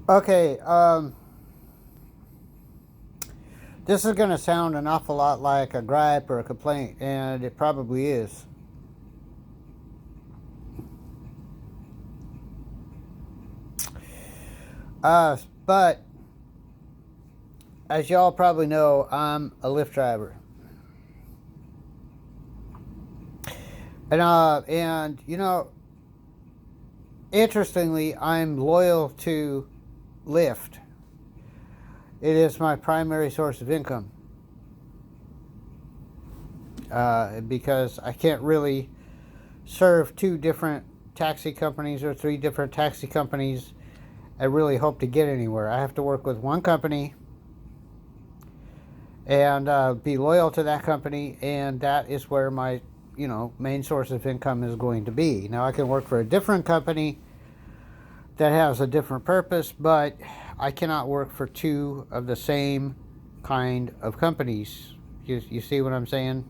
Okay, this is going to sound an awful lot like a gripe or a complaint, and it probably is. But as y'all probably know, I'm a Lyft driver. And interestingly, I'm loyal to Lyft. It is my primary source of income. Because I can't really serve two different taxi companies or three different taxi companies and really hope to get anywhere. I have to work with one company and be loyal to that company, and that is where my main source of income is going to be. Now I can work for a different company that has a different purpose, but I cannot work for two of the same kind of companies. You see what I'm saying?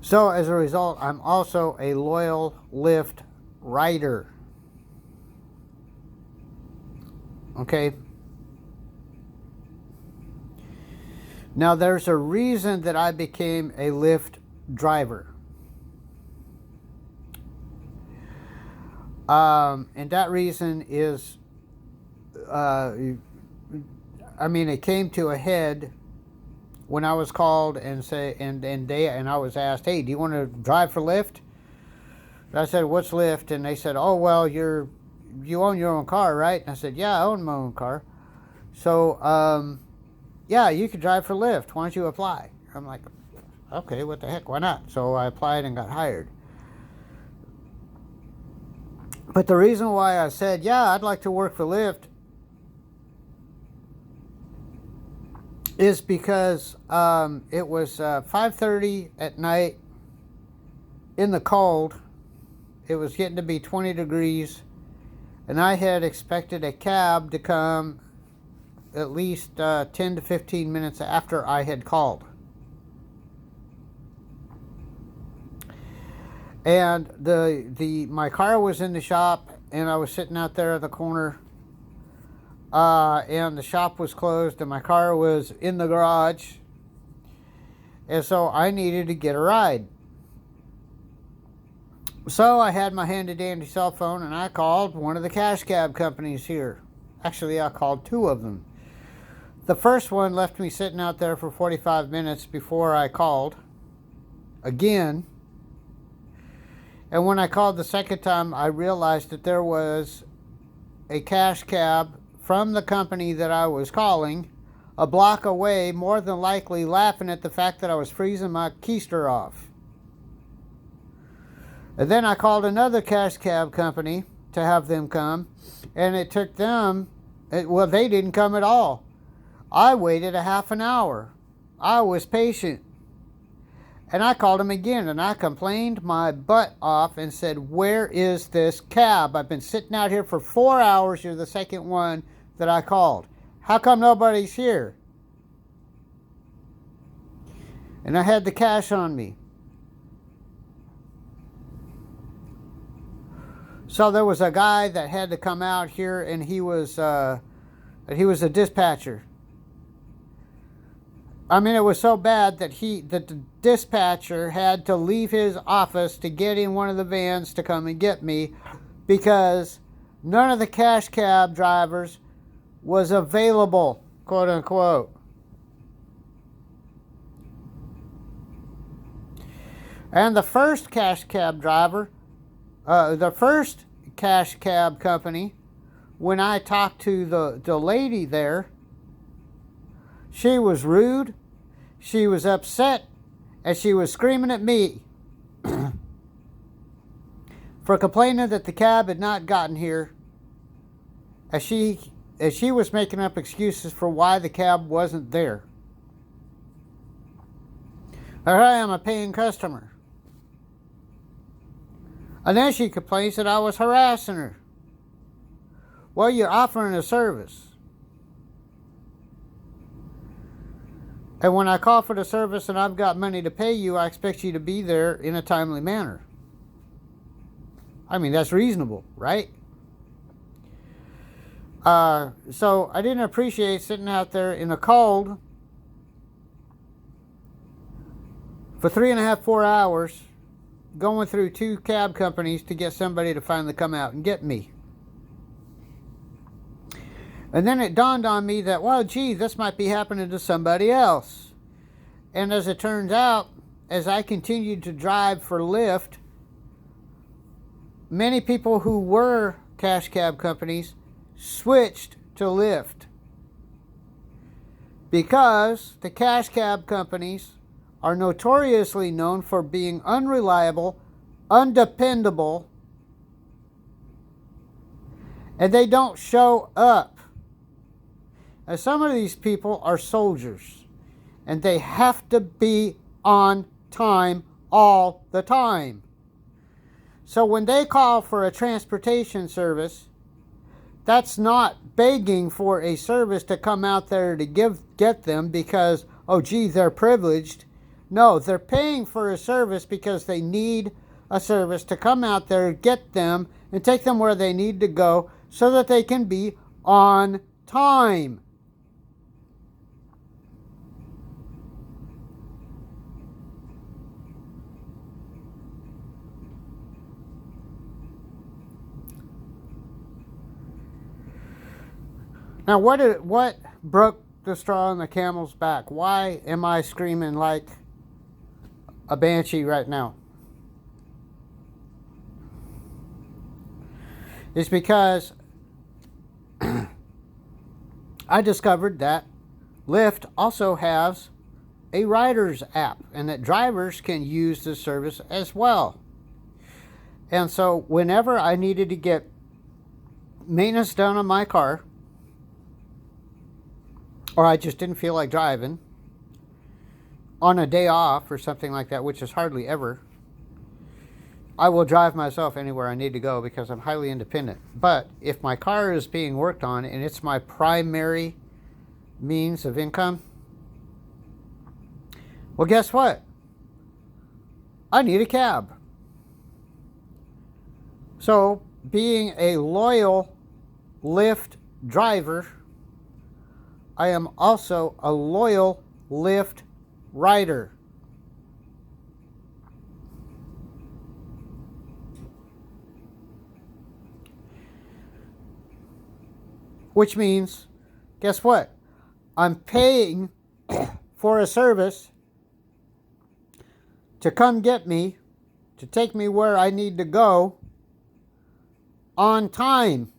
So as a result, I'm also a loyal Lyft rider. Okay? Now there's a reason that I became a Lyft driver. And that reason is, it came to a head when I was called and I was asked, "Hey, do you want to drive for Lyft?" And I said, "What's Lyft?" And they said, "Oh, well, you own your own car, right?" And I said, "Yeah, I own my own car. So, yeah, you could drive for Lyft. Why don't you apply?" I'm like, "Okay, what the heck? Why not?" So I applied and got hired. But the reason why I said, "Yeah, I'd like to work for Lyft," is because it was 5:30 at night in the cold. It was getting to be 20 degrees, and I had expected a cab to come at least 10 to 15 minutes after I had called. And my car was in the shop, and I was sitting out there at the corner, and the shop was closed, and my car was in the garage, and so I needed to get a ride. So I had my handy dandy cell phone, and I called one of the cash cab companies here. Actually, I called two of them. The first one left me sitting out there for 45 minutes before I called again. And when I called the second time, I realized that there was a cash cab from the company that I was calling a block away, more than likely laughing at the fact that I was freezing my keister off. And then I called another cash cab company to have them come, and it took them, they didn't come at all. I waited a half an hour. I was patient. And I called him again, and I complained my butt off and said, "Where is this cab? I've been sitting out here for 4 hours. You're the second one that I called. How come nobody's here?" And I had the cash on me. So there was a guy that had to come out here, and he was a dispatcher. It was so bad that the dispatcher had to leave his office to get in one of the vans to come and get me, because none of the cash cab drivers was available, quote unquote. And the first cash cab company, when I talked to the lady there, she was rude, she was upset, and she was screaming at me for complaining that the cab had not gotten here, as she was making up excuses for why the cab wasn't there. Here I am, a paying customer. And then she complains that I was harassing her. Well, you're offering a service. And when I call for the service and I've got money to pay you, I expect you to be there in a timely manner. That's reasonable, right? So I didn't appreciate sitting out there in the cold for 3.5, 4 hours, going through 2 cab companies to get somebody to finally come out and get me. And then it dawned on me that, well, gee, this might be happening to somebody else. And as it turns out, as I continued to drive for Lyft, many people who were cash cab companies switched to Lyft, because the cash cab companies are notoriously known for being unreliable, undependable, and they don't show up. Now, some of these people are soldiers, and they have to be on time all the time. So when they call for a transportation service, that's not begging for a service to come out there to get them because, oh gee, they're privileged. No, they're paying for a service because they need a service to come out there, get them, and take them where they need to go so that they can be on time. Now, what broke the straw on the camel's back? Why am I screaming like a banshee right now? It's because I discovered that Lyft also has a riders app, and that drivers can use this service as well. And so whenever I needed to get maintenance done on my car, or I just didn't feel like driving on a day off or something like that, which is hardly ever, I will drive myself anywhere I need to go because I'm highly independent. But if my car is being worked on and it's my primary means of income, well, guess what? I need a cab. So, being a loyal Lyft driver, I am also a loyal Lyft rider. Which means, guess what? I'm paying for a service to come get me, to take me where I need to go on time.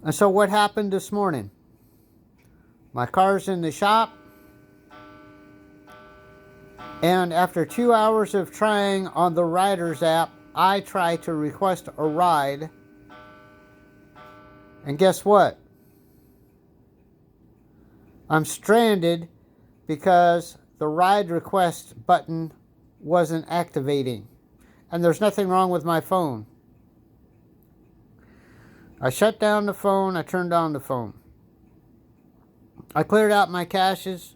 And so what happened this morning? My car's in the shop, and after 2 hours of trying on the Riders app, I try to request a ride, and guess what? I'm stranded because the ride request button wasn't activating, and there's nothing wrong with my phone. I shut down the phone, I turned on the phone. I cleared out my caches,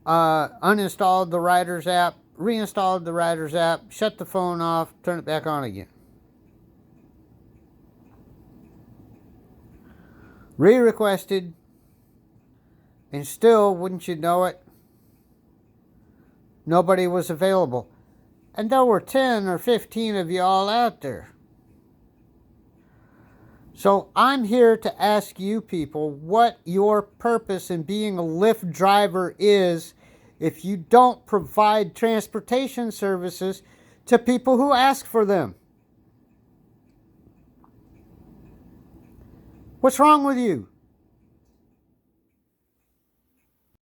uninstalled the Riders app, reinstalled the Riders app, shut the phone off, turned it back on again. Re-requested, and still, wouldn't you know it, nobody was available. And there were 10 or 15 of you all out there. So I'm here to ask you people what your purpose in being a Lyft driver is if you don't provide transportation services to people who ask for them. What's wrong with you?